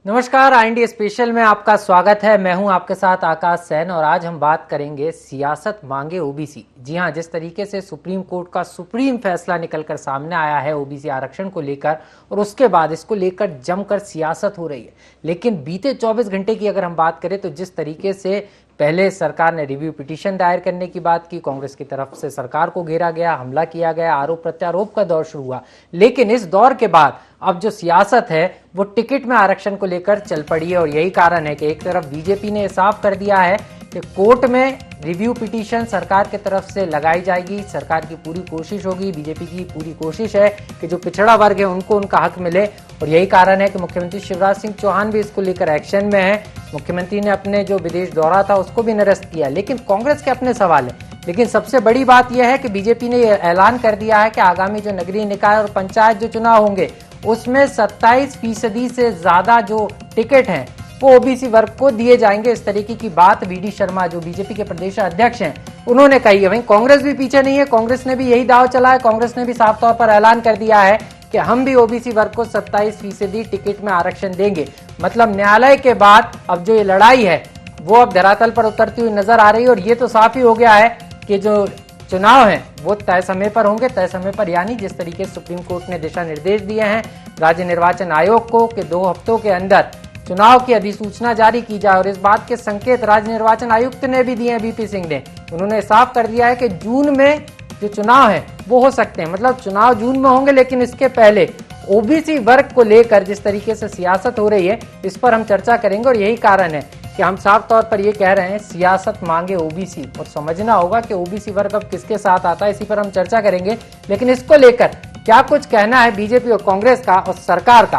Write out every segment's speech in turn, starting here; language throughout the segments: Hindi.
नमस्कार, IND स्पेशल में आपका स्वागत है। मैं हूं आपके साथ आकाश सैन और आज हम बात करेंगे सियासत मांगे ओबीसी। जी हां, जिस तरीके से सुप्रीम कोर्ट का सुप्रीम फैसला निकलकर सामने आया है ओबीसी आरक्षण को लेकर और उसके बाद इसको लेकर जमकर सियासत हो रही है। लेकिन बीते 24 घंटे की अगर हम बात करें तो जिस तरीके से पहले सरकार ने रिव्यू पिटीशन दायर करने की बात की, कांग्रेस की तरफ से सरकार को घेरा गया, हमला किया गया, आरोप प्रत्यारोप का दौर शुरू हुआ। लेकिन इस दौर के बाद अब जो सियासत है वो टिकट में आरक्षण को लेकर चल पड़ी है और यही कारण है कि एक तरफ बीजेपी ने साफ कर दिया है कि कोर्ट में रिव्यू पिटीशन सरकार की तरफ से लगाई जाएगी। सरकार की पूरी कोशिश होगी, बीजेपी की पूरी कोशिश है कि जो पिछड़ा वर्ग है उनको उनका हक मिले और यही कारण है कि मुख्यमंत्री शिवराज सिंह चौहान भी इसको लेकर एक्शन में है। मुख्यमंत्री ने अपने जो विदेश दौरा था उसको भी निरस्त किया, लेकिन कांग्रेस के अपने सवाल है। लेकिन सबसे बड़ी बात यह है कि बीजेपी ने यह ऐलान कर दिया है कि आगामी जो नगरीय निकाय और पंचायत जो चुनाव होंगे उसमें 27% से ज्यादा जो टिकट हैं वो ओबीसी वर्ग को दिए जाएंगे। इस तरीके की बात वीडी शर्मा जो बीजेपी के प्रदेश अध्यक्ष हैं उन्होंने कही है। वहीं कांग्रेस भी पीछे नहीं है, कांग्रेस ने भी यही दाव चला है। कांग्रेस ने भी साफ तौर पर ऐलान कर दिया है कि हम भी ओबीसी वर्ग को 27% टिकट में आरक्षण देंगे। मतलब न्यायालय के बाद अब जो ये लड़ाई है वो अब धरातल पर उतरती हुई नजर आ रही है और ये तो साफ ही हो गया है कि जो चुनाव हैं वो तय समय पर होंगे। तय समय पर यानी जिस तरीके से सुप्रीम कोर्ट ने दिशा निर्देश दिए हैं राज्य निर्वाचन आयोग को कि 2 हफ्तों के अंदर चुनाव की अधिसूचना जारी की जाए और इस बात के संकेत राज्य निर्वाचन आयुक्त ने भी दिए हैं, बीपी सिंह ने। उन्होंने साफ कर दिया है कि जून में जो चुनाव है वो हो सकते हैं। मतलब चुनाव जून में होंगे, लेकिन इसके पहले ओबीसी वर्ग को लेकर जिस तरीके से सियासत हो रही है इस पर हम चर्चा करेंगे और यही कारण है कि हम साफ तौर पर ये कह रहे हैं सियासत मांगे ओबीसी और समझना होगा कि ओबीसी वर्ग अब किसके साथ आता है, इसी पर हम चर्चा करेंगे। लेकिन इसको लेकर क्या कुछ कहना है बीजेपी और कांग्रेस का और सरकार का,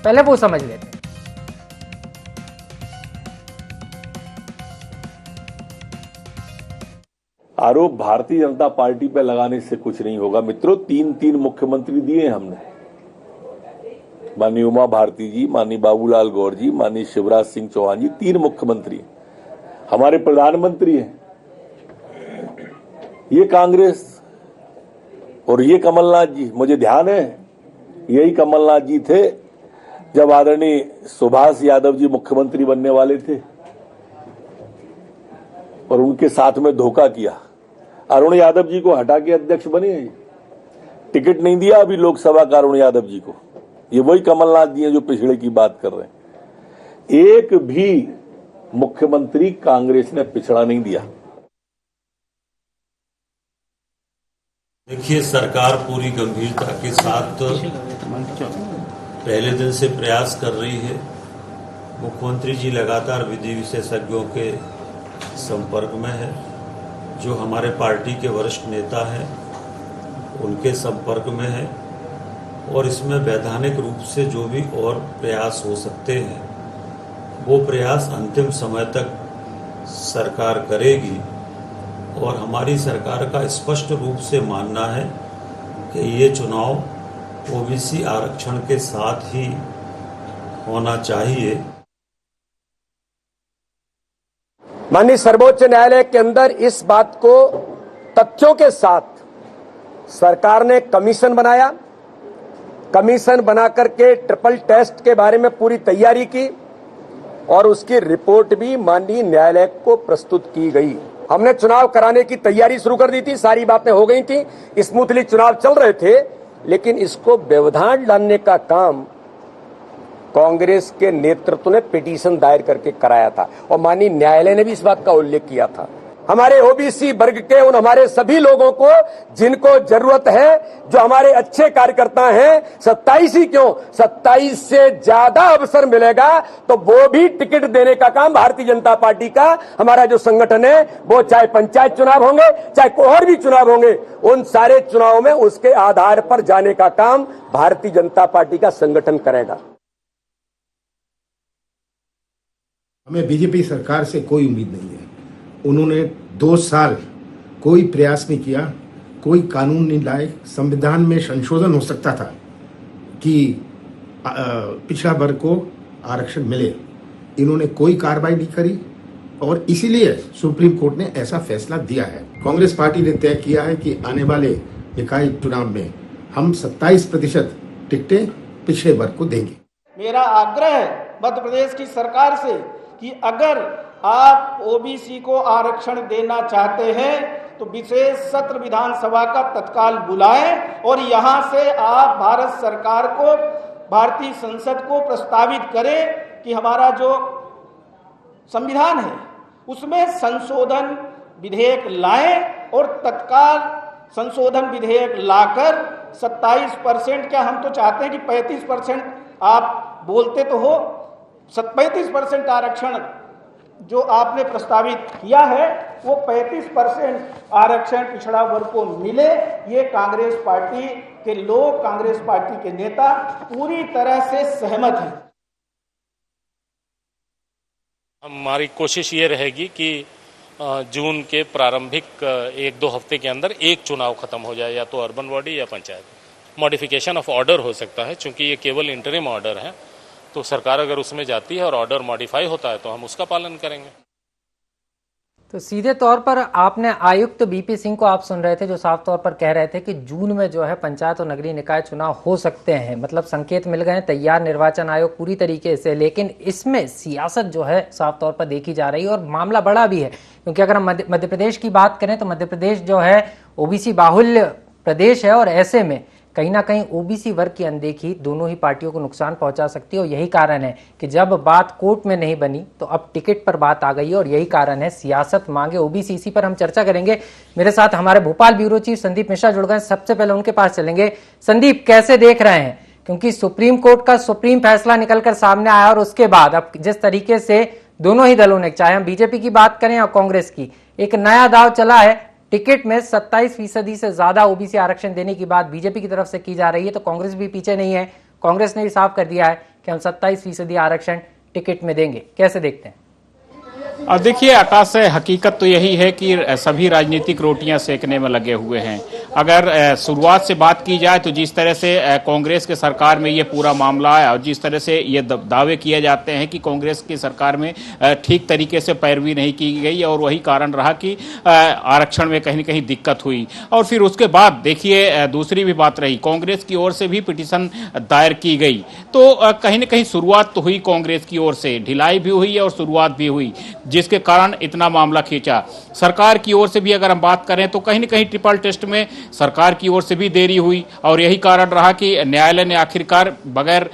पहले वो समझ लेते हैं। आरोप भारतीय जनता पार्टी पे लगाने से कुछ नहीं होगा मित्रों। 3 मुख्यमंत्री दिए हमने, माननीय उमा भारती जी, माननीय बाबूलाल गौर जी, माननीय शिवराज सिंह चौहान जी, 3 मुख्यमंत्री। हमारे प्रधानमंत्री हैं ये कांग्रेस और ये कमलनाथ जी। मुझे ध्यान है यही कमलनाथ जी थे जब आदरणीय सुभाष यादव जी मुख्यमंत्री बनने वाले थे और उनके साथ में धोखा किया। अरुण यादव जी को हटा के अध्यक्ष बने, टिकट नहीं दिया अभी लोकसभा का अरुण यादव जी को। ये वही कमलनाथ जी हैं जो पिछड़े की बात कर रहे हैं। एक भी मुख्यमंत्री कांग्रेस ने पिछड़ा नहीं दिया। देखिए, सरकार पूरी गंभीरता के साथ पहले दिन से प्रयास कर रही है। मुख्यमंत्री जी लगातार विधि विशेषज्ञों के संपर्क में है, जो हमारे पार्टी के वरिष्ठ नेता हैं उनके संपर्क में है और इसमें वैधानिक रूप से जो भी और प्रयास हो सकते हैं वो प्रयास अंतिम समय तक सरकार करेगी। और हमारी सरकार का स्पष्ट रूप से मानना है कि ये चुनाव ओबीसी आरक्षण के साथ ही होना चाहिए। माननीय सर्वोच्च न्यायालय के अंदर इस बात को तथ्यों के साथ सरकार ने कमीशन बनाया। कमीशन बना करके ट्रिपल टेस्ट के बारे में पूरी तैयारी की और उसकी रिपोर्ट भी माननीय न्यायालय को प्रस्तुत की गई। हमने चुनाव कराने की तैयारी शुरू कर दी थी, सारी बातें हो गई थी, स्मूथली चुनाव चल रहे थे, लेकिन इसको व्यवधान डालने का काम कांग्रेस के नेतृत्व ने पिटीशन दायर करके कराया था और माननीय न्यायालय ने भी इस बात का उल्लेख किया था। हमारे ओबीसी वर्ग के उन हमारे सभी लोगों को जिनको जरूरत है, जो हमारे अच्छे कार्यकर्ता हैं, 27 ही क्यों 27 से ज्यादा अवसर मिलेगा तो वो भी टिकट देने का काम भारतीय जनता पार्टी का हमारा जो संगठन है, वो चाहे पंचायत चुनाव होंगे चाहे और भी चुनाव होंगे, उन सारे चुनाव में उसके आधार पर जाने का काम भारतीय जनता पार्टी का संगठन करेगा। हमें बीजेपी सरकार से कोई उम्मीद नहीं है। उन्होंने 2 साल कोई प्रयास नहीं किया, कोई कानून नहीं लाए। संविधान में संशोधन हो सकता था कि पिछड़ा वर्ग को आरक्षण मिले, इन्होंने कोई कार्रवाई नहीं करी और इसीलिए सुप्रीम कोर्ट ने ऐसा फैसला दिया है। कांग्रेस पार्टी ने तय किया है कि आने वाले निकाय चुनाव में हम 27% टिकटें पिछड़े वर्ग को देंगे। मेरा आग्रह है मध्य प्रदेश की सरकार से कि अगर आप ओबीसी को आरक्षण देना चाहते हैं तो विशेष सत्र विधानसभा का तत्काल बुलाएं और यहां से आप भारत सरकार को, भारतीय संसद को प्रस्तावित करें कि हमारा जो संविधान है उसमें संशोधन विधेयक लाएं और तत्काल संशोधन विधेयक लाकर 27%, क्या हम तो चाहते हैं कि 35%, आप बोलते तो हो 35% आरक्षण जो आपने प्रस्तावित किया है वो 35% आरक्षण पिछड़ा वर्ग को मिले। ये कांग्रेस पार्टी के लोग, कांग्रेस पार्टी के नेता पूरी तरह से सहमत हैं। हमारी कोशिश ये रहेगी कि जून के प्रारंभिक 1-2 हफ्ते के अंदर एक चुनाव खत्म हो जाए, या तो अर्बन बॉडी या पंचायत। मॉडिफिकेशन ऑफ ऑर्डर हो सकता है, क्योंकि ये केवल इंटरिम ऑर्डर है, तो सरकार अगर उसमें जाती है और ऑर्डर मॉडिफाई होता है तो हम उसका पालन करेंगे। तो सीधे तौर पर आपने आयुक्त बीपी सिंह को आप सुन रहे थे, जो साफ तौर पर कह रहे थे कि जून में जो है पंचायत और नगरीय निकाय चुनाव हो सकते हैं। मतलब संकेत मिल गए, तैयार निर्वाचन आयोग पूरी तरीके से, लेकिन इसमें सियासत जो है साफ तौर पर देखी जा रही है और मामला बड़ा भी है। क्योंकि अगर हम मध्य प्रदेश की बात करें तो मध्य प्रदेश जो है ओबीसी बाहुल्य प्रदेश है और ऐसे में कहीं ना कहीं ओबीसी वर्ग की अनदेखी दोनों ही पार्टियों को नुकसान पहुंचा सकती है। और यही कारण है कि जब बात कोर्ट में नहीं बनी तो अब टिकट पर बात आ गई है और यही कारण है सियासत मांगे ओबीसी। इसी पर हम चर्चा करेंगे। मेरे साथ हमारे भोपाल ब्यूरो चीफ संदीप मिश्रा जुड़ गए। सबसे पहले उनके पास चलेंगे। संदीप, कैसे देख रहे हैं, क्योंकि सुप्रीम कोर्ट का सुप्रीम फैसला निकलकर सामने आया और उसके बाद अब जिस तरीके से दोनों ही दलों ने, चाहे हम बीजेपी की बात करें या कांग्रेस की, एक नया दाव चला है। टिकट में 27% से ज्यादा ओबीसी आरक्षण देने की बात बीजेपी की तरफ से की जा रही है, तो कांग्रेस भी पीछे नहीं है। कांग्रेस ने भी साफ कर दिया है कि हम 27% आरक्षण टिकट में देंगे। कैसे देखते हैं? देखिए आकाश, हकीकत तो यही है कि सभी राजनीतिक रोटियां सेकने में लगे हुए हैं। अगर शुरुआत से बात की जाए तो जिस तरह से कांग्रेस के सरकार में ये पूरा मामला आया और जिस तरह से ये दावे किए जाते हैं कि कांग्रेस की सरकार में ठीक तरीके से पैरवी नहीं की गई और वही कारण रहा कि आरक्षण में कहीं न कहीं दिक्कत हुई। और फिर उसके बाद देखिए दूसरी भी बात रही, कांग्रेस की ओर से भी पिटीशन दायर की गई, तो कहीं न कहीं शुरुआत तो हुई कांग्रेस की ओर से, ढिलाई भी हुई और शुरुआत भी हुई, जिसके कारण इतना मामला खींचा। सरकार की ओर से भी अगर हम बात करें तो कहीं न कहीं ट्रिपल टेस्ट में सरकार की ओर से भी देरी हुई और यही कारण रहा कि न्यायालय ने आखिरकार बगैर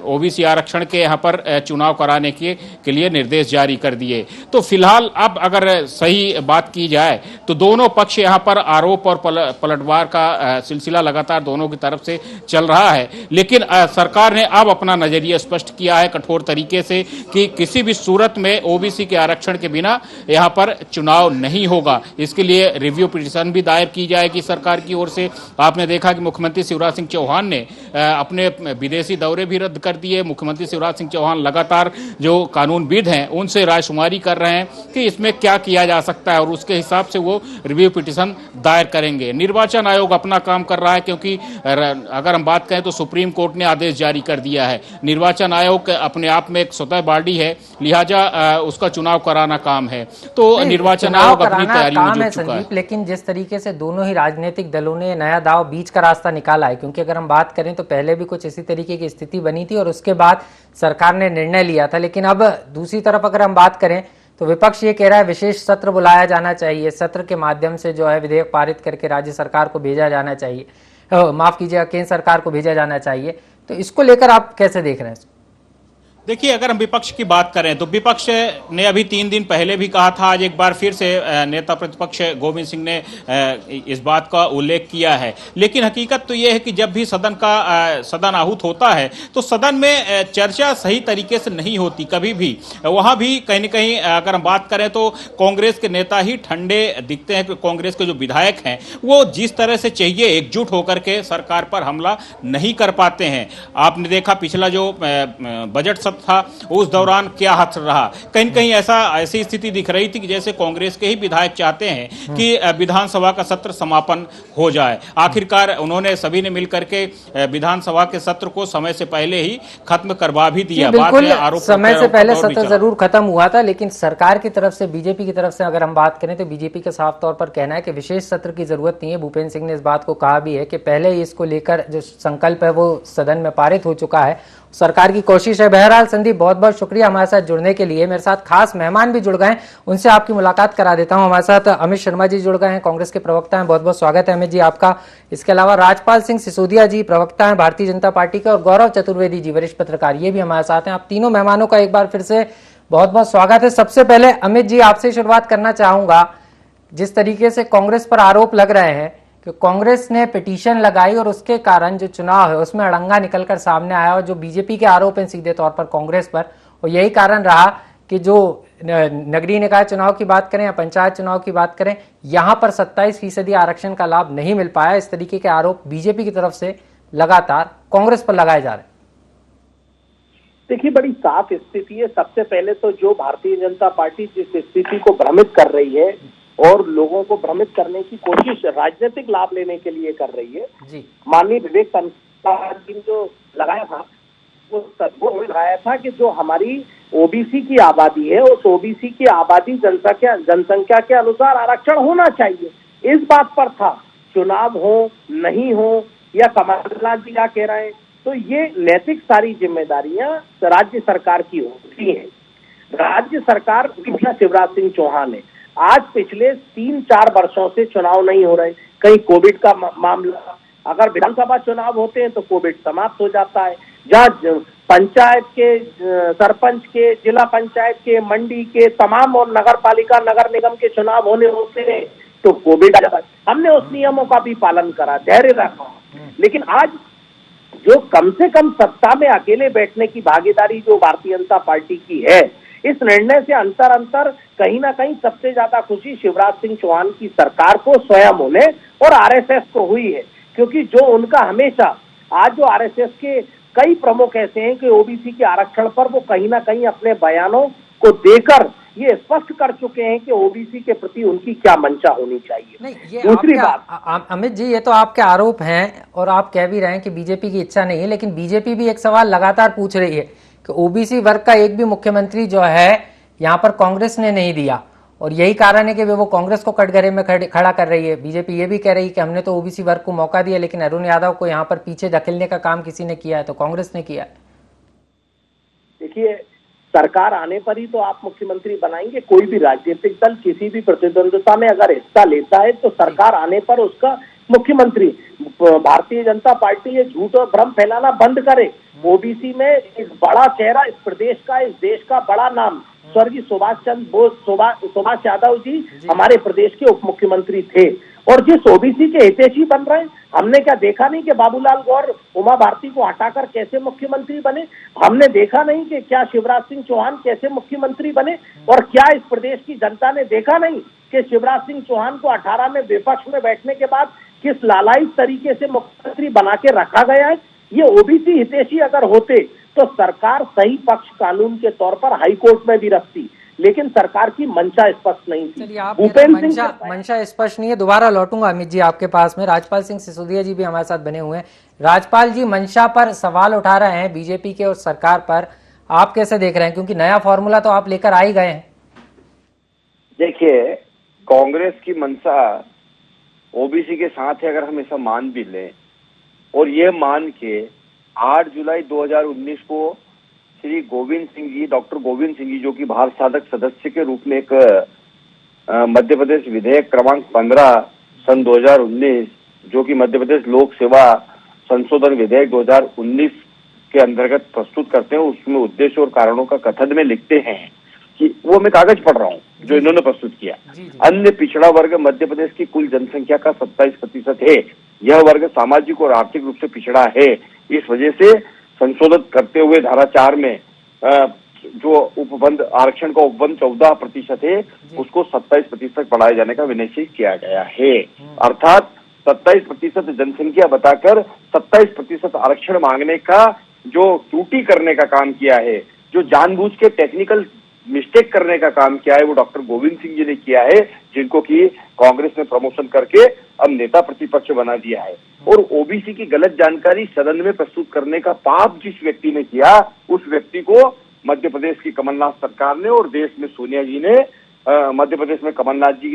ओबीसी आरक्षण के यहाँ पर चुनाव कराने के लिए निर्देश जारी कर दिए। तो फिलहाल अब अगर सही बात की जाए तो दोनों पक्ष यहाँ पर आरोप और पलटवार का सिलसिला लगातार दोनों की तरफ से चल रहा है, लेकिन सरकार ने अब अपना नजरिया स्पष्ट किया है कठोर तरीके से कि किसी भी सूरत में ओबीसी के आरक्षण के बिना यहाँ पर चुनाव नहीं होगा। इसके लिए रिव्यू पिटीशन भी दायर की जाएगी सरकार की ओर से। आपने देखा कि मुख्यमंत्री शिवराज सिंह चौहान ने अपने विदेशी दौरे भी रद्द कर दिए। मुख्यमंत्री शिवराज सिंह चौहान लगातार जो कानूनविद हैं उनसे रायशुमारी कर रहे हैं कि इसमें क्या किया जा सकता है और उसके हिसाब से वो रिव्यू पिटीशन दायर करेंगे। निर्वाचन आयोग अपना काम कर रहा है, क्योंकि अगर हम बात करें तो सुप्रीम कोर्ट ने आदेश जारी कर दिया है। निर्वाचन आयोग अपने आप में एक स्वतः बॉडी है, लिहाजा उसका चुनाव कराना काम है, तो निर्वाचन आयोग अपनी तैयारी में जुट चुका है। लेकिन जिस तरीके से दोनों ही राजनीतिक दलों ने नया दाव बीच का रास्ता निकाला है, क्योंकि अगर हम बात करें तो पहले भी कुछ इसी तरीके की स्थिति बनी थी और उसके बाद सरकार ने निर्णय लिया था। लेकिन अब दूसरी तरफ अगर हम बात करें तो विपक्ष ये कह रहा है विशेष सत्र बुलाया जाना चाहिए, सत्र के माध्यम से जो है विधेयक पारित करके राज्य सरकार को भेजा जाना चाहिए, माफ कीजिएगा केंद्र सरकार को भेजा जाना चाहिए। तो इसको लेकर आप कैसे देख रहे हैं? देखिए अगर हम विपक्ष की बात करें तो विपक्ष ने अभी 3 दिन पहले भी कहा था, आज एक बार फिर से नेता प्रतिपक्ष गोविंद सिंह ने इस बात का उल्लेख किया है। लेकिन हकीकत तो यह है कि जब भी सदन आहूत होता है तो सदन में चर्चा सही तरीके से नहीं होती कभी भी। वहां भी कहीं न कहीं अगर हम बात करें तो कांग्रेस के नेता ही ठंडे दिखते हैं। कांग्रेस के जो विधायक हैं वो जिस तरह से चाहिए एकजुट होकर के सरकार पर हमला नहीं कर पाते हैं। आपने देखा पिछला जो बजट था उस दौरान क्या हाथ रहा, कहीं कहीं ऐसी स्थिति दिख रही थी कि जैसे कांग्रेस के ही विधायक चाहते हैं कि विधानसभा का सत्र समापन हो जाए। आखिरकार उन्होंने सभी ने मिलकर के विधानसभा के सत्र को समय से पहले ही खत्म करवा भी दिया। बिल्कुल समय से पहले सत्र जरूर खत्म हुआ था, लेकिन सरकार की तरफ से, बीजेपी की तरफ से अगर हम बात करें तो बीजेपी का साफ तौर पर कहना है कि विशेष सत्र की जरूरत नहीं है। भूपेंद्र सिंह ने इस बात को कहा भी है कि पहले ही इसको लेकर जो संकल्प है वो सदन में पारित हो चुका है, सरकार की कोशिश है। बहरहाल संदीप, बहुत बहुत शुक्रिया हमारे साथ जुड़ने के लिए। मेरे साथ खास मेहमान भी जुड़ गए हैं, उनसे आपकी मुलाकात करा देता हूं। हमारे साथ अमित शर्मा जी जुड़ गए हैं, कांग्रेस के प्रवक्ता हैं। बहुत बहुत स्वागत है अमित जी आपका। इसके अलावा राजपाल सिंह सिसोदिया जी प्रवक्ता हैं भारतीय जनता पार्टी के, और गौरव चतुर्वेदी जी वरिष्ठ पत्रकार, ये भी हमारे साथ हैं। आप तीनों मेहमानों का एक बार फिर से बहुत बहुत स्वागत है। सबसे पहले अमित जी आपसे शुरुआत करना चाहूंगा। जिस तरीके से कांग्रेस पर आरोप लग रहे हैं कि कांग्रेस ने पिटीशन लगाई और उसके कारण जो चुनाव है उसमें अड़ंगा निकलकर सामने आया, और जो बीजेपी के आरोप हैं सीधे तौर पर कांग्रेस पर, और यही कारण रहा कि जो नगरीय निकाय चुनाव की बात करें या पंचायत चुनाव की बात करें, यहां पर 27% आरक्षण का लाभ नहीं मिल पाया। इस तरीके के आरोप बीजेपी की तरफ से लगातार कांग्रेस पर लगाए जा रहे हैं। देखिए, बड़ी साफ स्थिति है। सबसे पहले तो जो भारतीय जनता पार्टी जिस स्थिति को भ्रमित कर रही है और लोगों को भ्रमित करने की कोशिश राजनीतिक लाभ लेने के लिए कर रही है, माननीय विवेक तन्खा जी ने जो लगाया था वो लगाया था कि जो हमारी ओबीसी की आबादी है उस ओबीसी की आबादी जनसंख्या के अनुसार आरक्षण होना चाहिए। इस बात पर था। चुनाव हो नहीं हो या कमलनाथ जी क्या कह रहे हैं, तो ये नैतिक सारी जिम्मेदारियां राज्य सरकार की होती हैं। राज्य सरकार शिवराज सिंह चौहान है। आज पिछले 3-4 वर्षों से चुनाव नहीं हो रहे। कहीं कोविड का मामला, अगर विधानसभा चुनाव होते हैं तो कोविड समाप्त हो जाता है। जहाँ पंचायत के, सरपंच के, जिला पंचायत के, मंडी के तमाम और नगर पालिका नगर निगम के चुनाव होने होते हैं तो कोविड आ जाता है। हमने उस नियमों का भी पालन करा, धैर्य रखा। लेकिन आज जो कम से कम सत्ता में अकेले बैठने की भागीदारी जो भारतीय जनता पार्टी की है, इस निर्णय से अंतर कहीं ना कहीं सबसे ज्यादा खुशी शिवराज सिंह चौहान की सरकार को स्वयं उन्हें और आरएसएस को हुई है। क्योंकि जो उनका हमेशा, आज जो आरएसएस के कई प्रमुख ऐसे हैं कि ओबीसी के आरक्षण पर वो कहीं ना कहीं अपने बयानों को देकर ये स्पष्ट कर चुके हैं कि ओबीसी के प्रति उनकी क्या मंशा होनी चाहिए। नहीं, ये दूसरी बात अमित जी, ये तो आपके आरोप हैं और आप कह भी रहे हैं कि बीजेपी की इच्छा नहीं है, लेकिन बीजेपी भी एक सवाल लगातार पूछ रही है कि ओबीसी वर्ग का एक भी मुख्यमंत्री जो है यहाँ पर कांग्रेस ने नहीं दिया, और यही कारण है कि वो कांग्रेस को कटघरे में खड़ा कर रही है। बीजेपी ये भी कह रही है कि हमने तो ओबीसी वर्ग को मौका दिया, लेकिन अरुण यादव को यहाँ पर पीछे धकेलने का काम किसी ने किया है, तो कांग्रेस ने किया है। देखिए, सरकार आने पर ही तो आप मुख्यमंत्री बनाएंगे। कोई भी राजनीतिक दल किसी भी प्रतिद्वंद्विता में अगर हिस्सा लेता है तो सरकार आने पर उसका मुख्यमंत्री, भारतीय जनता पार्टी ये झूठ और भ्रम फैलाना बंद करे। ओबीसी में एक बड़ा चेहरा इस प्रदेश का, इस देश का बड़ा नाम स्वर्गीय सुभाष यादव जी हमारे प्रदेश के उप मुख्यमंत्री थे, और जिस ओबीसी के हितैषी बन रहे हैं, हमने क्या देखा नहीं कि बाबूलाल गौर उमा भारती को हटाकर कैसे मुख्यमंत्री बने? हमने देखा नहीं कि क्या शिवराज सिंह चौहान कैसे मुख्यमंत्री बने? और क्या इस प्रदेश की जनता ने देखा नहीं कि शिवराज सिंह चौहान को 18 में विपक्ष में बैठने के बाद किस लालायित तरीके से मुख्यमंत्री बना के रखा गया है? ये ओबीसी हितैषी अगर होते तो सरकार सही पक्ष कानून के तौर पर हाई कोर्ट में भी रखती, लेकिन सरकार की मंशा स्पष्ट नहीं थी। भूपेंद्र सिंह मंशा स्पष्ट नहीं है। दोबारा लौटूंगा अमित जी आपके पास में। राजपाल सिंह सिसोदिया जी भी हमारे साथ बने हुए हैं। राजपाल जी, मंशा पर सवाल उठा रहे हैं बीजेपी के और सरकार पर, आप कैसे देख रहे हैं? क्योंकि नया फॉर्मूला तो आप लेकर आ ही गए हैं। देखिए, कांग्रेस की मंशा ओबीसी के साथ है, अगर हम ऐसा मान भी लें, और ये मान के 8 जुलाई 2019 को श्री गोविंद सिंह जी, डॉक्टर गोविंद सिंह जी, जो कि भार साधक सदस्य के रूप में एक मध्य प्रदेश विधेयक क्रमांक 15 सन 2019, जो कि मध्य प्रदेश लोक सेवा संशोधन विधेयक 2019 के अंतर्गत प्रस्तुत करते हैं, उसमें उद्देश्य और कारणों का कथन में लिखते हैं कि वो मैं कागज पढ़ रहा हूँ जो इन्होंने प्रस्तुत किया। अन्य पिछड़ा वर्ग मध्य प्रदेश की कुल जनसंख्या का 27% है। यह वर्ग सामाजिक और आर्थिक रूप से पिछड़ा है। इस वजह से संशोधित करते हुए धारा 4 में जो उपबंध आरक्षण का उपबंध 14% है, उसको 27% बढ़ाए जाने का विनिश्चय किया गया है। अर्थात 27% जनसंख्या बताकर 27% आरक्षण मांगने का जो त्रुटि करने का काम किया है, जो जानबूझ के टेक्निकल मिस्टेक करने का काम किया है, वो डॉक्टर गोविंद सिंह जी ने किया है, जिनको कि कांग्रेस ने प्रमोशन करके अब नेता प्रतिपक्ष बना दिया है। और ओबीसी की गलत जानकारी सदन में प्रस्तुत करने का पाप जिस व्यक्ति ने किया, उस व्यक्ति को मध्य प्रदेश की कमलनाथ सरकार ने और देश में सोनिया जी ने मध्य प्रदेश में कमलनाथ जी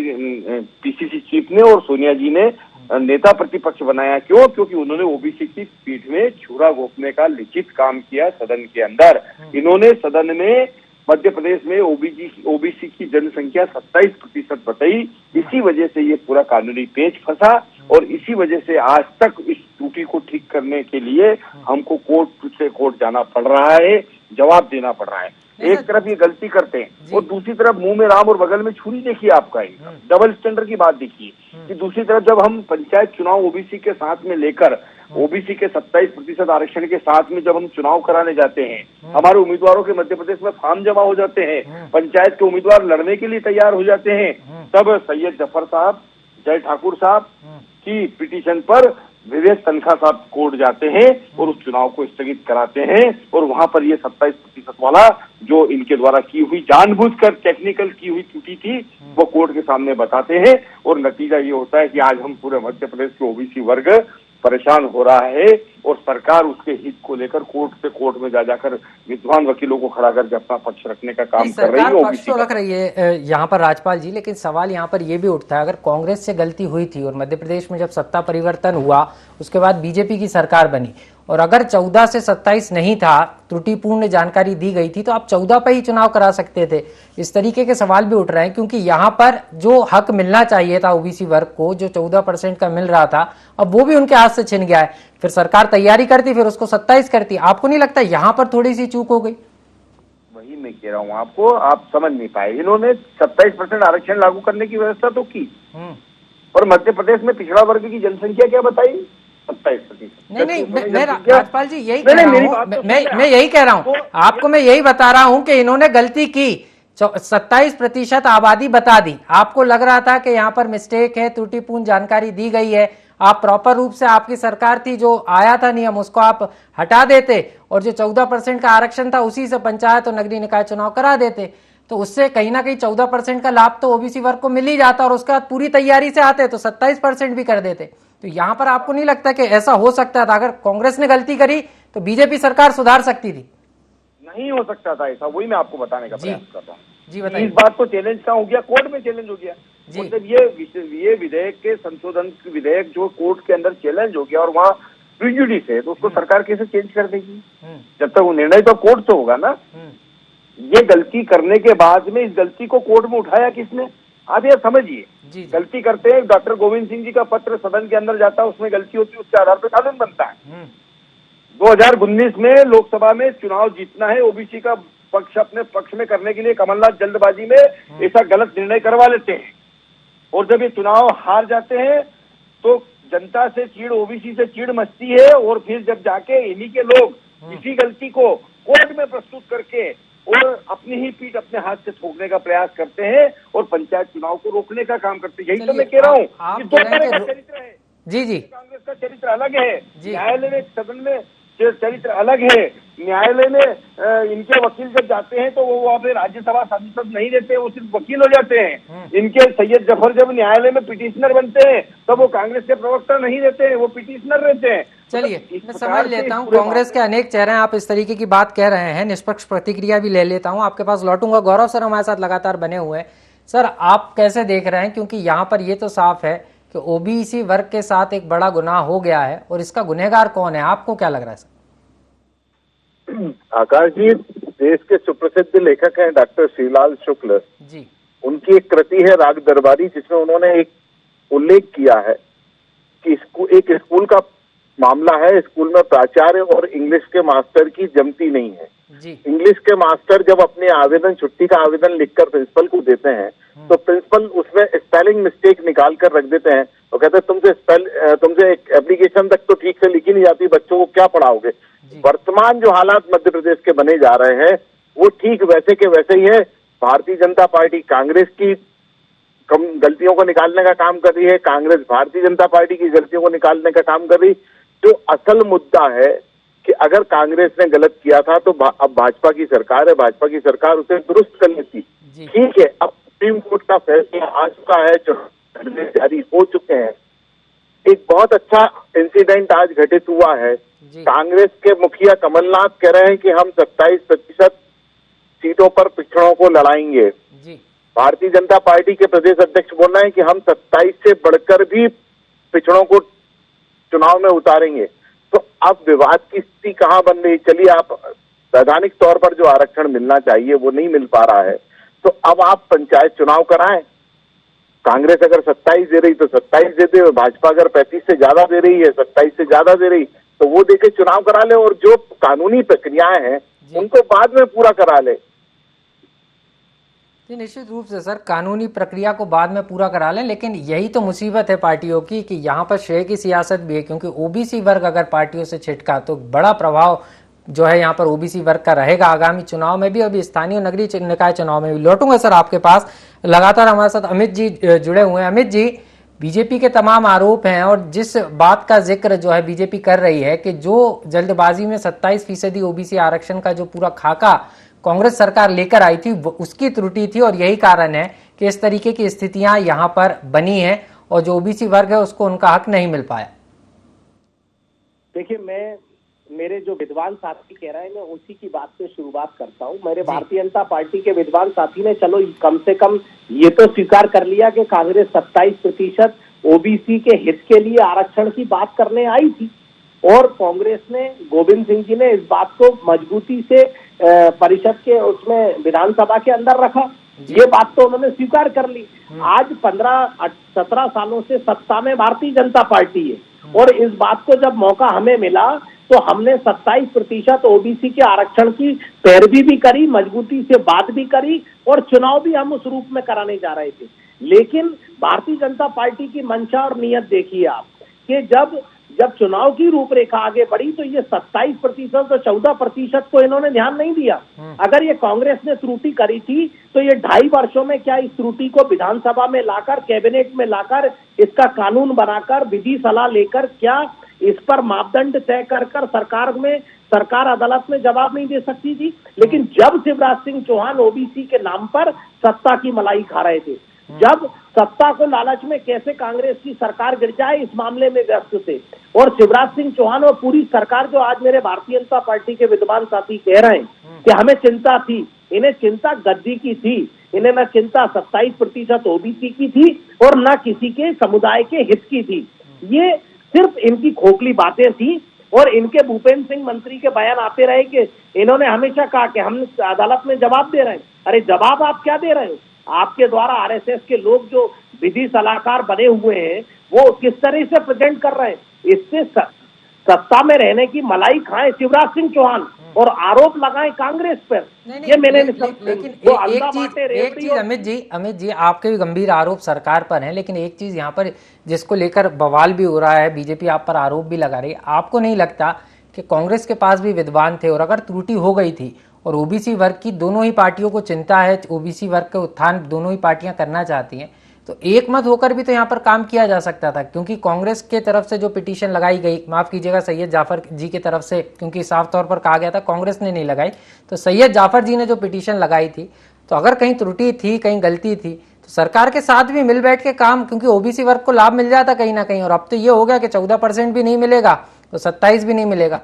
पीसीसी चीफ ने और सोनिया जी ने नेता प्रतिपक्ष बनाया। क्यों? क्योंकि उन्होंने ओबीसी की पीठ में छुरा घोंपने का लिखित काम किया सदन के अंदर। इन्होंने सदन में मध्य प्रदेश में ओबीसी की जनसंख्या 27% बताई। इसी वजह से ये पूरा कानूनी पेच फंसा और इसी वजह से आज तक इस त्रुटि को ठीक करने के लिए हमको कोर्ट से कोर्ट जाना पड़ रहा है, जवाब देना पड़ रहा है। एक तरफ ये गलती करते हैं और दूसरी तरफ मुंह में राम और बगल में छुरी देखिए आपका ही डबल स्टैंडर्ड की बात देखिए कि दूसरी तरफ जब हम पंचायत चुनाव ओबीसी के साथ में लेकर ओबीसी के 27% आरक्षण के साथ में जब हम चुनाव कराने जाते हैं, हमारे उम्मीदवारों के मध्य प्रदेश में फॉर्म जमा हो जाते हैं, पंचायत के उम्मीदवार लड़ने के लिए तैयार हो जाते हैं, तब सैयद जफर साहब, जय ठाकुर साहब की पिटीशन पर विवेक तनखा साहब कोर्ट जाते हैं और उस चुनाव को स्थगित कराते हैं और वहां पर ये 27% वाला जो इनके द्वारा की हुई जानबूझकर टेक्निकल की हुई त्रुटि थी वो कोर्ट के सामने बताते हैं और नतीजा ये होता है कि आज हम पूरे मध्य प्रदेश के ओबीसी वर्ग परेशान हो रहा है और सरकार उसके हित को लेकर कोर्ट से कोर्ट में जाकर विद्वान वकीलों को खड़ा करके अपना पक्ष रखने का काम कर रही है। पक्ष तो रख रही है यहाँ पर राजपाल जी, लेकिन सवाल यहाँ पर ये भी उठता है, अगर कांग्रेस से गलती हुई थी और मध्य प्रदेश में जब सत्ता परिवर्तन हुआ उसके बाद बीजेपी की सरकार बनी और अगर 14 से 27 नहीं था, त्रुटिपूर्ण जानकारी दी गई थी, तो आप 14 पे ही चुनाव करा सकते थे। इस तरीके के सवाल भी उठ रहे हैं क्योंकि यहाँ पर जो हक मिलना चाहिए था ओबीसी वर्ग को, जो 14% का मिल रहा था, अब वो भी उनके हाथ से छिन गया है। फिर सरकार तैयारी करती, फिर उसको 27 करती। आपको नहीं लगता यहाँ पर थोड़ी सी चूक हो गई? वही मैं कह रहा हूँ आपको, आप समझ नहीं पाए। इन्होंने 27% आरक्षण लागू करने की व्यवस्था तो की और मध्य प्रदेश में पिछड़ा वर्ग की जनसंख्या क्या बताई? 27%। नहीं, मैं राजपाल जी यही कह रहा हूँ, मैं यही कह रहा हूँ आपको, मैं यही बता रहा हूँ कि इन्होंने गलती की, 27% आबादी बता दी। आपको लग रहा था कि यहाँ पर मिस्टेक है, त्रुटिपूर्ण जानकारी दी गई है, आप प्रॉपर रूप से, आपकी सरकार थी, जो आया था नियम उसको आप हटा देते और जो 14% का आरक्षण था उसी से पंचायत और नगरीय निकाय चुनाव करा देते, तो उससे कहीं ना कहीं 14% का लाभ तो ओबीसी वर्ग को मिल ही जाता और उसका पूरी तैयारी से आते तो 27% भी कर देते। तो यहाँ पर आपको नहीं लगता कि ऐसा हो सकता था? अगर कांग्रेस ने गलती करी तो बीजेपी सरकार सुधार सकती थी? नहीं हो सकता था ऐसा, वही मैं आपको बताने का प्रयास कर रहा हूँ। जी बताइए। इस बात को चैलेंज कहाँ हो गया? कोर्ट में चैलेंज हो गया। मतलब ये विधेयक के संशोधन विधेयक जो कोर्ट के अंदर चैलेंज हो गया और वहाँ प्रिजुडिस है, तो उसको सरकार कैसे चेंज कर देगी? जब तक वो निर्णय तो कोर्ट से होगा ना। ये गलती करने के बाद में इस गलती को कोर्ट में उठाया किसने? आप ये समझिए, गलती करते हैं, डॉक्टर गोविंद सिंह जी का पत्र सदन के अंदर जाता है, उसमें गलती होती है, उसके आधार पर कानून बनता है। 2019 में लोकसभा में चुनाव जीतना है, ओबीसी का पक्ष अपने पक्ष में करने के लिए कमलनाथ जल्दबाजी में ऐसा गलत निर्णय करवा लेते हैं और जब ये चुनाव हार जाते हैं तो जनता से चिढ़, ओबीसी से चिढ़ मचती है और फिर जब जाके इन्हीं के लोग इसी गलती को कोर्ट में प्रस्तुत करके और अपनी ही पीठ अपने हाथ से ठोकने का प्रयास करते हैं और पंचायत चुनाव को रोकने का काम करते हैं। यही तो मैं कह रहा हूँ कि दो तरह का चरित्र है। जी कांग्रेस का चरित्र अलग है, न्यायालय में सदन में चरित्र अलग है। न्यायालय में इनके वकील जब जाते हैं तो वो वहाँ पे राज्यसभा सांसद नहीं रहते, वो सिर्फ वकील हो जाते हैं। इनके सैयद जफर जब न्यायालय में पिटिशनर बनते हैं तब वो कांग्रेस के प्रवक्ता नहीं रहते हैं, वो पिटिशनर रहते हैं। चलिए मैं समझ लेता हूँ, कांग्रेस के अनेक चेहरे हैं, आप इस तरीके की बात कह रहे हैं, निष्पक्ष प्रतिक्रिया भी ले लेता हूँ, आपके पास लौटूंगा। गौरव सर हमारे साथ लगातार बने हुए हैं। सर आप कैसे देख रहे हैं, क्योंकि यहाँ पर ये तो साफ है कि ओबीसी वर्ग के साथ एक बड़ा गुनाह हो गया है और इसका गुनहगार कौन है, आपको क्या लग रहा है सर? आकाश जी, देश के सुप्रसिद्ध लेखक हैं डॉक्टर श्रीलाल शुक्ल जी, उनकी एक कृति है राग दरबारी, जिसमें उन्होंने एक उल्लेख किया है कि एक स्कूल का मामला है। स्कूल में प्राचार्य और इंग्लिश के मास्टर की जमती नहीं है जी। इंग्लिश के मास्टर जब अपने आवेदन, छुट्टी का आवेदन लिखकर प्रिंसिपल को देते हैं तो प्रिंसिपल उसमें स्पेलिंग मिस्टेक निकाल कर रख देते हैं और कहते हैं तुमसे एप्लीकेशन तक तो ठीक से लिखी नहीं जाती, बच्चों को क्या पढ़ाओगे। वर्तमान जो हालात मध्य प्रदेश के बने जा रहे हैं वो ठीक वैसे के वैसे ही है। भारतीय जनता पार्टी कांग्रेस की गलतियों को निकालने का काम कर रही है, कांग्रेस भारतीय जनता पार्टी की गलतियों को निकालने का काम कर रही। जो असल मुद्दा है कि अगर कांग्रेस ने गलत किया था तो अब भाजपा की सरकार है, भाजपा की सरकार उसे दुरुस्त कर लेती। ठीक है, अब सुप्रीम कोर्ट का फैसला आ चुका है, चुनाव जारी हो चुके हैं। एक बहुत अच्छा इंसिडेंट आज घटित हुआ है। कांग्रेस के मुखिया कमलनाथ कह रहे हैं कि हम 27% सीटों पर पिछड़ों को लड़ाएंगे। भारतीय जनता पार्टी के प्रदेश अध्यक्ष बोल रहे हैं कि हम 27 से बढ़कर भी पिछड़ों को चुनाव में उतारेंगे। तो अब विवाद की स्थिति कहां बन रही? चलिए, आप वैधानिक तौर पर जो आरक्षण मिलना चाहिए वो नहीं मिल पा रहा है, तो अब आप पंचायत चुनाव कराएं। कांग्रेस अगर 27 दे रही तो 27 दे दे, भाजपा अगर 35 से ज्यादा दे रही है, 27 से ज्यादा दे रही, तो वो देके चुनाव करा ले, और जो कानूनी प्रक्रियाएं हैं उनको बाद में पूरा करा ले। निश्चित रूप से सर, कानूनी प्रक्रिया को बाद में पूरा करा लें, लेकिन यही तो मुसीबत है पार्टियों की कि यहाँ पर श्रेय की सियासत भी है, क्योंकि ओबीसी वर्ग अगर पार्टियों से छिटका तो बड़ा प्रभाव जो है यहाँ पर ओबीसी वर्ग का रहेगा आगामी चुनाव में भी, अभी स्थानीय नगरीय निकाय चुनाव में भी। लौटूंगा सर आपके पास, लगातार हमारे साथ अमित जी जुड़े हुए हैं। अमित जी, बीजेपी के तमाम आरोप हैं और जिस बात का जिक्र जो है बीजेपी कर रही है कि जो जल्दबाजी में 27% ओबीसी आरक्षण का जो पूरा खाका कांग्रेस सरकार लेकर आई थी उसकी त्रुटि थी, और यही कारण है कि इस तरीके की स्थितियां यहां पर बनी है और जो ओबीसी वर्ग है उसको उनका हक नहीं मिल पाया। देखिए, मेरे जो विद्वान साथी कह रहे हैं, मैं उसी की बात से शुरुआत करता हूं। मेरे भारतीय जनता पार्टी के विद्वान साथी ने चलो कम से कम ये तो स्वीकार कर लिया कि कांग्रेस 27% ओबीसी के हित के लिए आरक्षण की बात करने आई थी, और कांग्रेस ने, गोविंद सिंह जी ने इस बात को मजबूती से परिषद के उसमें विधानसभा के अंदर रखा। ये बात तो उन्होंने स्वीकार कर ली। आज 15-17 सालों से सत्ता में भारतीय जनता पार्टी है, और इस बात को जब मौका हमें मिला तो हमने 27% ओबीसी के आरक्षण की पैरवी भी करी, मजबूती से बात भी करी, और चुनाव भी हम उस रूप में कराने जा रहे थे। लेकिन भारतीय जनता पार्टी की मंशा और नीयत देखिए आप, कि जब चुनाव की रूपरेखा आगे बढ़ी तो ये 27% और 14% को इन्होंने ध्यान नहीं दिया। अगर ये कांग्रेस ने त्रुटि करी थी तो ये 2.5 वर्षों में क्या इस त्रुटि को विधानसभा में लाकर, कैबिनेट में लाकर, इसका कानून बनाकर, विधि सलाह लेकर, क्या इस पर मापदंड तय कर सरकार अदालत में जवाब नहीं दे सकती थी? लेकिन जब शिवराज सिंह चौहान ओबीसी के नाम पर सत्ता की मलाई खा रहे थे, जब सत्ता को लालच में कैसे कांग्रेस की सरकार गिर जाए इस मामले में व्यस्त थे, और शिवराज सिंह चौहान और पूरी सरकार, जो आज मेरे भारतीय जनता पार्टी के विद्वान साथी कह रहे हैं कि हमें चिंता थी, इन्हें चिंता गद्दी की थी, इन्हें न चिंता 27% ओबीसी की थी और न किसी के समुदाय के हित की थी। ये सिर्फ इनकी खोखली बातें थी, और इनके भूपेंद्र सिंह मंत्री के बयान आते रहे कि इन्होंने हमेशा कहा कि हम अदालत में जवाब दे रहे हैं। अरे जवाब आप क्या दे रहे हो? आपके द्वारा आरएसएस के लोग जो विधि सलाहकार बने हुए हैं वो किस तरह से प्रेजेंट कर रहे हैं? इससे सत्ता में रहने की मलाई खाएं शिवराज सिंह चौहान और आरोप लगाएं कांग्रेस पर। ये मैंने लेकिन एक चीज अमित जी आपके भी गंभीर आरोप सरकार पर हैं, लेकिन एक चीज यहाँ पर जिसको लेकर बवाल भी हो रहा है, बीजेपी आप पर आरोप भी लगा रही है, आपको नहीं लगता कि कांग्रेस के पास भी विद्वान थे और अगर त्रुटि हो गई थी और ओबीसी वर्ग की दोनों ही पार्टियों को चिंता है, ओबीसी वर्ग का उत्थान दोनों ही पार्टियां करना चाहती हैं, तो एक मत होकर भी तो यहाँ पर काम किया जा सकता था? क्योंकि कांग्रेस के तरफ से जो पिटीशन लगाई गई, माफ कीजिएगा सैयद जाफर जी की तरफ से, क्योंकि साफ तौर पर कहा गया था कांग्रेस ने नहीं लगाई, तो सैयद जाफर जी ने जो पिटीशन लगाई थी, तो अगर कहीं त्रुटि थी, कहीं गलती थी, तो सरकार के साथ भी मिल बैठ के काम, क्योंकि ओबीसी वर्ग को लाभ मिल जाता कहीं ना कहीं। और अब तो ये हो गया कि 14% भी नहीं मिलेगा तो 27 भी नहीं मिलेगा।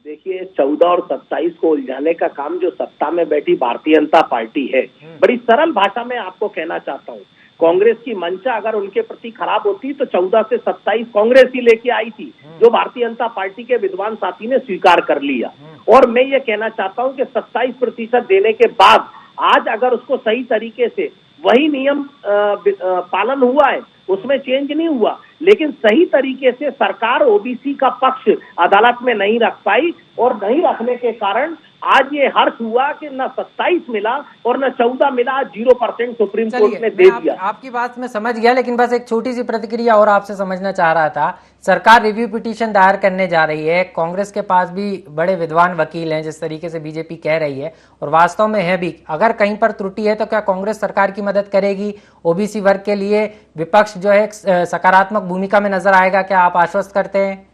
देखिए, 14 और 27 को उलझाने का काम जो सत्ता में बैठी भारतीय जनता पार्टी है, बड़ी सरल भाषा में आपको कहना चाहता हूँ, कांग्रेस की मंशा अगर उनके प्रति खराब होती तो 14 से 27 कांग्रेस ही लेके आई थी, जो भारतीय जनता पार्टी के विद्वान साथी ने स्वीकार कर लिया। और मैं ये कहना चाहता हूँ कि 27% देने के बाद आज अगर उसको सही तरीके से, वही नियम पालन हुआ है, उसमें चेंज नहीं हुआ, लेकिन सही तरीके से सरकार ओबीसी का पक्ष अदालत में नहीं रख पाई, और नहीं रखने के कारण आज ये हर्ष हुआ कि न 27 मिला और न 14 मिला, 0% सुप्रीम कोर्ट ने दे दिया। आपकी बात मैं समझ गया, लेकिन बस एक छोटी सी प्रतिक्रिया और आपसे समझना चाह रहा था। सरकार रिव्यू पिटीशन दायर करने जा रही है, कांग्रेस के पास भी बड़े विद्वान वकील हैं जिस तरीके से बीजेपी कह रही है, और वास्तव में है भी। अगर कहीं पर त्रुटि है तो क्या कांग्रेस सरकार की मदद करेगी? ओबीसी वर्ग के लिए विपक्ष जो है सकारात्मक भूमिका में नजर आएगा, क्या आप आश्वस्त करते हैं?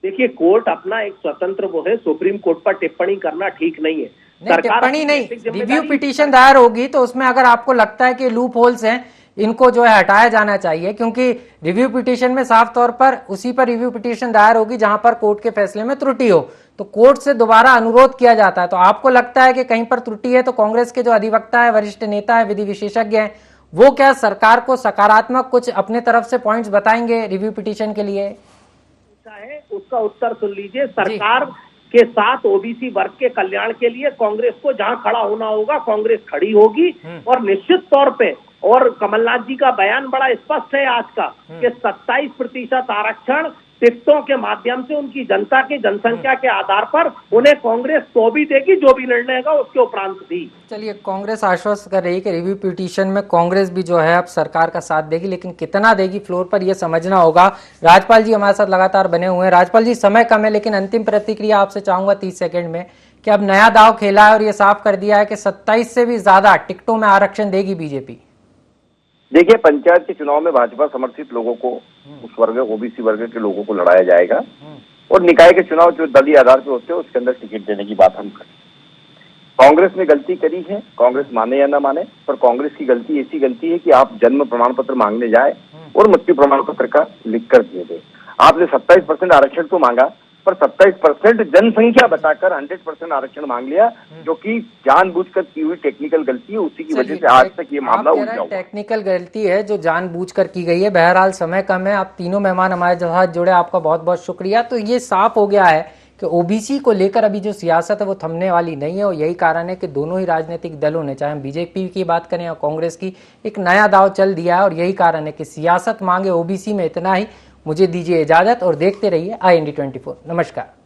देखिए, कोर्ट अपना एक स्वतंत्र वो है, सुप्रीम कोर्ट पर टिप्पणी करना ठीक नहीं है। टिप्पणी नहीं, रिव्यू पिटीशन दायर होगी तो उसमें अगर आपको लगता है कि लूप होल्स हैं, इनको जो है हटाया जाना चाहिए, क्योंकि रिव्यू पिटीशन में साफ तौर पर उसी पर रिव्यू पिटीशन दायर होगी जहां पर कोर्ट के फैसले में त्रुटि हो, तो कोर्ट से दोबारा अनुरोध किया जाता है। तो आपको लगता है कि कहीं पर त्रुटि है? तो कांग्रेस के जो अधिवक्ता है, वरिष्ठ नेता है, विधि विशेषज्ञ हैं, वो क्या सरकार को सकारात्मक कुछ अपने तरफ से पॉइंट्स बताएंगे रिव्यू पिटीशन के लिए? है उसका उत्तर सुन लीजिए। सरकार के साथ ओबीसी वर्ग के कल्याण के लिए कांग्रेस को जहां खड़ा होना होगा कांग्रेस खड़ी होगी, और निश्चित तौर पे, और कमलनाथ जी का बयान बड़ा स्पष्ट है आज का कि 27% आरक्षण टिकटों के माध्यम से उनकी जनता के जनसंख्या के आधार पर उन्हें कांग्रेस तो भी देगी, जो भी निर्णय होगा उसके उपरांत भी। चलिए, कांग्रेस आश्वस्त कर रही है कि रिव्यू पिटीशन में कांग्रेस भी जो है अब सरकार का साथ देगी, लेकिन कितना देगी फ्लोर पर यह समझना होगा। राजपाल जी हमारे साथ लगातार बने हुए हैं। राजपाल जी, समय कम है, लेकिन अंतिम प्रतिक्रिया आपसे चाहूंगा 30 सेकंड में, कि अब नया दाव खेला है और ये साफ कर दिया है कि 27 से भी ज्यादा टिकटों में आरक्षण देगी बीजेपी। देखिए, पंचायत के चुनाव में भाजपा समर्थित लोगों को, उस वर्ग ओबीसी वर्ग के लोगों को लड़ाया जाएगा, और निकाय के चुनाव जो दलीय आधार पर होते हैं उसके अंदर टिकट देने की बात हम करें। कांग्रेस ने गलती करी है, कांग्रेस माने या ना माने, पर कांग्रेस की गलती ऐसी गलती है कि आप जन्म प्रमाण पत्र मांगने जाए और मृत्यु प्रमाण पत्र का लिख कर दे दे। आपने 27% आरक्षण तो मांगा, पर 27% जनसंख्या बताकर 100% आरक्षण मांग लिया, जो कि जानबूझकर की हुई टेक्निकल गलती है। उसी की वजह से आज तक ये मामला उलझा हुआ है। टेक्निकल गलती है जो जानबूझकर की गई है। बहरहाल समय कम है, आप तीनों मेहमान हमारे साथ जुड़े, आपका बहुत बहुत शुक्रिया। तो ये साफ हो गया है कि ओबीसी को लेकर अभी जो सियासत है वो थमने वाली नहीं है, और यही कारण है कि दोनों ही राजनीतिक दलों ने, चाहे हम बीजेपी की बात करें या कांग्रेस की, एक नया दाव चल दिया है। और यही कारण है कि सियासत मांगे ओबीसी में। इतना ही, मुझे दीजिए इजाजत और देखते रहिए IND 24। नमस्कार।